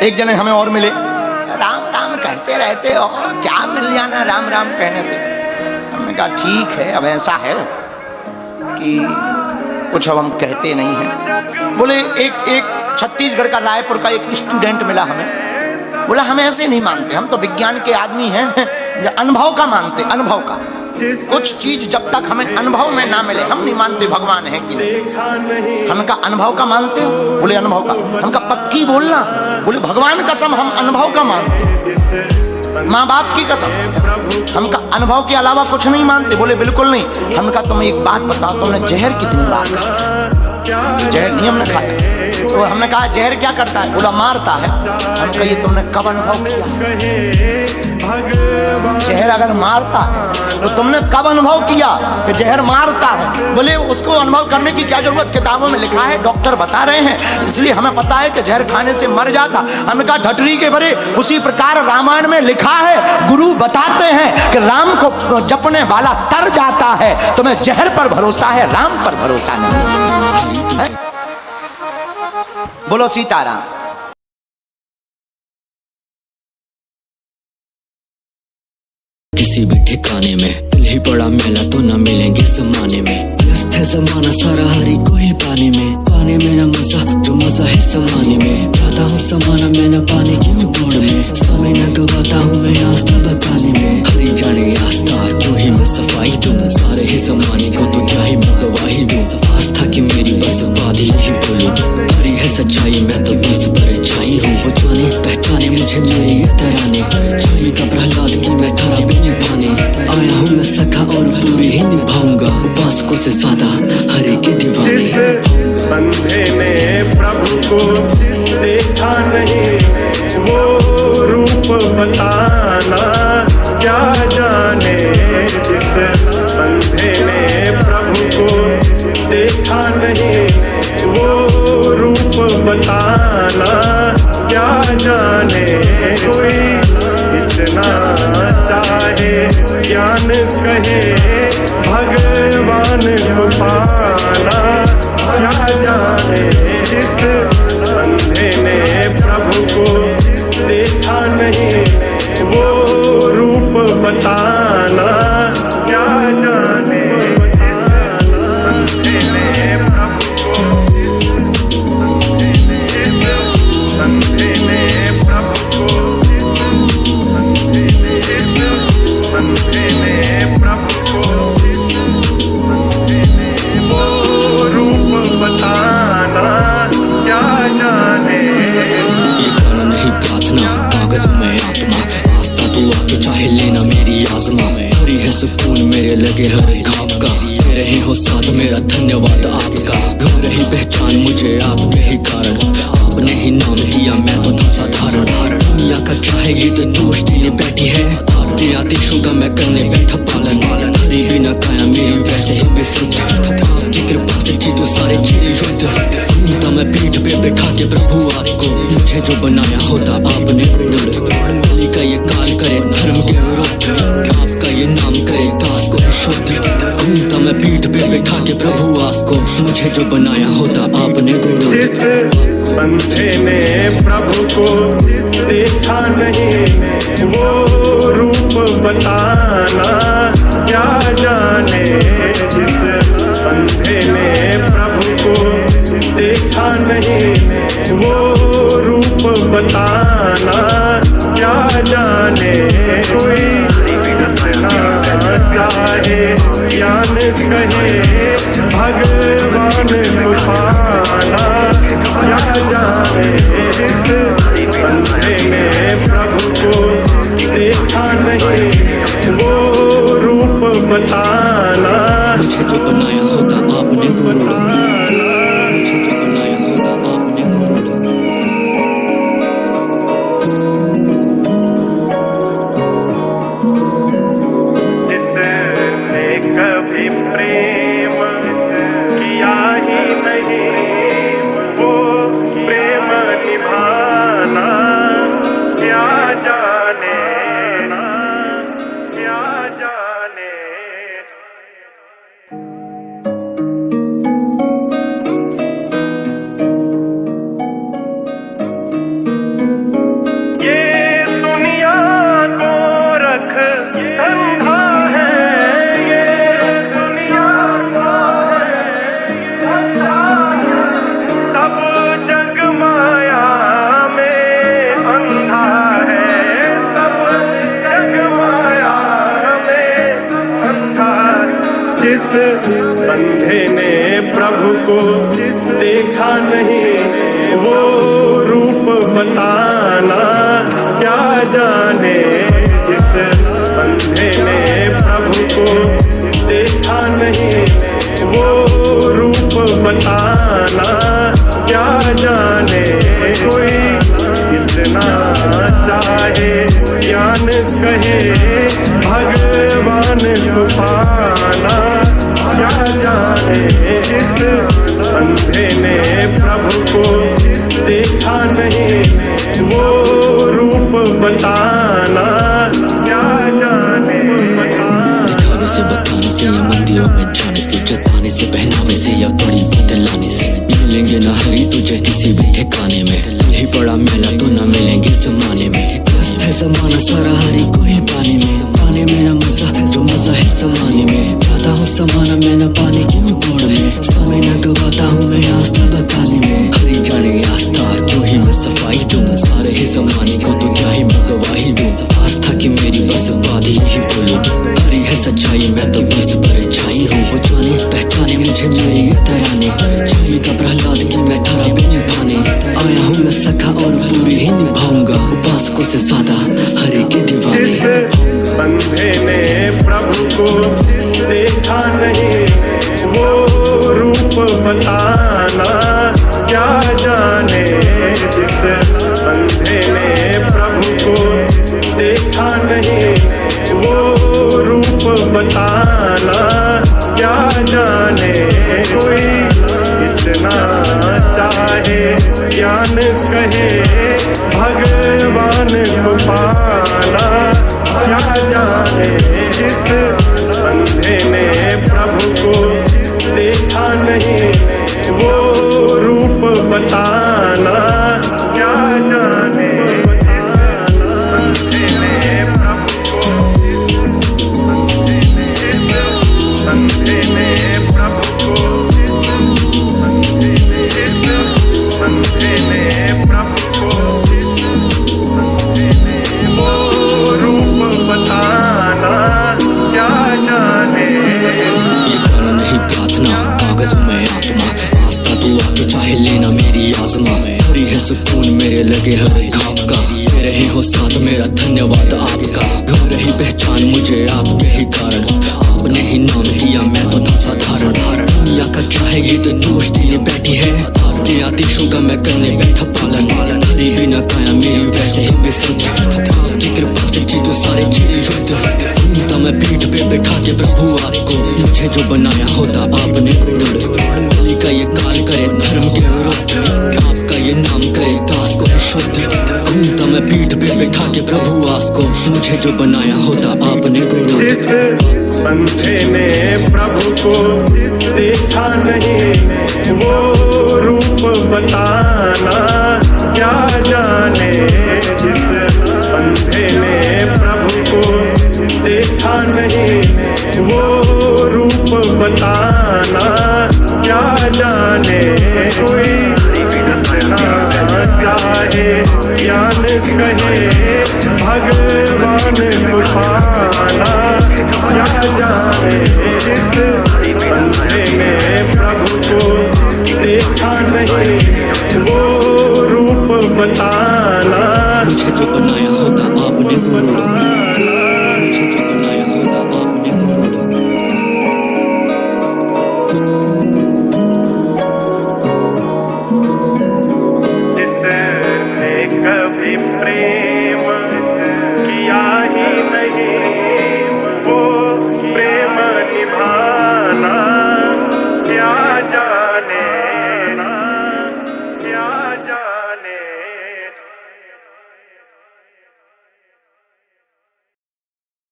एक जने हमें और मिले, राम राम कहते रहते हो, क्या मिल जाना राम राम कहने से। हमने कहा ठीक है, अब ऐसा है कि कुछ अब हम कहते नहीं हैं। बोले एक छत्तीसगढ़ का रायपुर का एक स्टूडेंट मिला हमें, बोला हम ऐसे नहीं मानते, हम तो विज्ञान के आदमी हैं, अनुभव का मानते, अनुभव का। कुछ चीज जब तक हमें अनुभव में ना मिले हम नहीं मानते भगवान है कि नहीं। हम का अनुभव का मानते हो? बोले अनुभव का। हम का पक्की बोलना? बोले भगवान कसम हम अनुभव का मानते, माँ बाप की कसम। हम का अनुभव के अलावा कुछ नहीं मानते? बोले बिल्कुल नहीं। हम का तुम्हें एक बात बताओ, तुमने जहर कितनी बार खाया? जहर नहीं हमने खाया। तो हमने कहा जहर क्या करता है? बोला मारता है। हम कहिए तुमने कब अनुभव किया? जहर अगर मारता है तो तुमने कब अनुभव किया कि जहर मारता है? बोले उसको अनुभव करने की क्या जरूरत, किताबों में लिखा है, डॉक्टर बता रहे हैं, इसलिए हमें पता है कि जहर खाने से मर जाता। हमने कहा ढटरी के भरे, उसी प्रकार रामायण में लिखा है, गुरु बताते हैं कि राम को जपने वाला तर जाता है। तुम्हें जहर पर भरोसा है, राम पर भरोसा नहीं है। बोलो सीताराम। किसी भी ठिकाने में दिल ही बड़ा मेला तो न मिलेंगे जमाने में। व्यस्त है जमाना सारा हरी को ही पाने में न मजा जो मजा है समाने में। जाता हूँ समाना मैं न पाने की दौड़ में, समय न गवाता हूँ मैं आस्था बताने में। हरी जाने आस्था जो ही मैं सफाई दूं, सारे ही जमाने को तो क्या ही मैं गवाही दूं। आस्था की मेरी बस बात ही बोलूं, हरी है सच्चाई मैं तो बस परछाई हूँ। वो जाने पहचाने मुझे मेरे ये तराने, छाई का प्रहलाद की मैं थरा भी निभाने आया हूँ मैं सखा और पूरी ही निभाऊंगा। उपासकों से ज्यादा हरि के दीवाने। अंधे ने प्रभु को देखा नहीं, वो रूप बताना क्या जाने। जिस अंधे ने प्रभु को देखा नहीं, वो रूप बताना क्या जाने। कोई इतना चाहे ज्ञान कहे, भगवान को पाना क्या जाने। जिस अंधे ने प्रभु को देखा नहीं, वो रूप बताना क्या जाने। अंधे ने प्रभु को, अंधे ने प्रभु को, अंधे ने प्रभु को वो रूप बताना क्या जाने। ये गाना नहीं प्रार्थना, कागज में आत्मा, आस्था तू आके चाहे लेना मेरी आजमा। हरी है सुकून मेरे लगे हर घाव का, दे रहे हो साथ मेरा धन्यवाद आपका। घर ही पहचान मुझे आपके ही कारण, आपने ही नाम किया मैं तो था साधारण। दुनिया का क्या है ये तो दोष देने बैठी है, के आदेशों का मैं करने बैठा पालन। हरी बिना काया मेरी वैसे ही बेसुध, आपकी कृपा से जीतू सारे युद्ध। सुनता मैं पीठ पे बैठा के प्रभु आपको, मुझे जो बनाया होता आपने गुरु। बलि का ये काल करे धर्म के विरुद्ध, आपका ये नाम करे दास को शुद्ध। सुनता मैं पीठ पे बैठा के प्रभु आपको, मुझे जो बनाया होता आपने गुरु। अंधे ने प्रभु को देखा नहीं, वो रूप बताना क्या जाने। जिस अंधे ने प्रभु को देखा नहीं, वो रूप बताना क्या जाने। कोई चाहे ज्ञान कहे, भगवान को पाना क्या जाने। जिस अंधे ने प्रभु को देखा नहीं, वो रूप बताना मुझे जो बनाया होता आपने गुरु, मुझे जो बनाया होता आपने गुरु। जिसने कभी प्रेम किया ही नहीं, वो प्रेम निभाना क्या जाने, क्या जाने। अंधे ने प्रभु को देखा नहीं, वो रूप बताना क्या जाने। जिस अंधे ने प्रभु को देखा नहीं, वो रूप बताना क्या जाने। कोई इतना चाहे ज्ञान कहे, भगवान को पाना क्या जाने। इस अंधे ने प्रभु को देखा नहीं, वो रूप बताना क्या जाने। दिखावे से बताने से या मंदिरों में जाने से, जताने से पहनावे से या बड़ी बदलाने से, मिलेंगे न हरी तुझे किसी भी ठिकाने में। यही बड़ा मेला तो न मिलेंगे जमाने में। मस्त है जमाना सारा हरी को ही पाने में। पाने में न मजा जो मजा है समाने में। पाता हूँ समाना मैं न पाने की दौड़ में। समय न गवाता हूँ मैं आस्था बताने में। हरी जाने आस्था क्यों ही मैं सफाई दूँ, सारे ही जमाने को तो क्या ही मैं गवाही दूँ। आस्था की मेरी बस बात ही बोलूं, हरी है सच्चाई मैं तो बस परछाई हूँ। वो जाने पहचाने मुझे मेरे ये तराने, छाई का प्रहलाद की मैं थारा भी निभाने। आया हूँ मैं सखा और पूरी ही निभाऊंगा, उपासकों से ज्यादा हरि के दीवाने। अंधे ने प्रभु को देखा नहीं, वो रूप बताना क्या जाने। जिस अंधे ने प्रभु को देखा नहीं, वो रूप बताना क्या जाने। कोई इतना चाहे ज्ञान कहे, भगवान को पाना क्या जाने। जिस अंधे ने प्रभु को देखा नहीं, वो रूप बताना क्या जाने। अंधे ने प्रभु को, अंधे ने प्रभु को, अंधे ने प्रभु को वो रूप बताना क्या जाने। ये गाना नहीं प्रार्थना, कागजों में आत्मा। आस्था तू आके चाहे लेना मेरी आजमा। हरी है सुकून मेरे लगे हर घाव का, दे रहे हो साथ मेरा धन्यवाद आपका। घर ही पहचान मुझे आप में ही कारण, आपने ही नाम किया मैं तो था साधारण। दुनिया का क्या है ये तो दोष देने बैठी है, आपके आदेशों का मैं करने बैठा पालन। हरी बिना काया मेरी वैसे ही बेसुध, आपकी कृपा से जीतू सारे जीत युद्ध। सुनता मैं पीठ पे बैठा के प्रभु आपको, मुझे जो बनाया होता आपने गुरुड़। कली का ये काल करे धर्म के विरुद्ध, आपका ये नाम करे दास को शुद्ध। घूमता मैं पीठ पे बैठा के प्रभु आस को, मुझे जो बनाया होता आपने गुरुड़। जिस अंधे ने प्रभु को देखा नहीं, वो रूप बताना क्या जाने। जिस अंधे ने प्रभु को देखा नहीं, वो रूप बताना क्या जाने। कोई इतना चाहे ज्ञान कहे, भगवान को पाना क्या जाने। जिस अंधे ने प्रभु को देखा नहीं, वो रूप बताना मुझे जो बनाया होता आपने गुरुड़। मुझे जो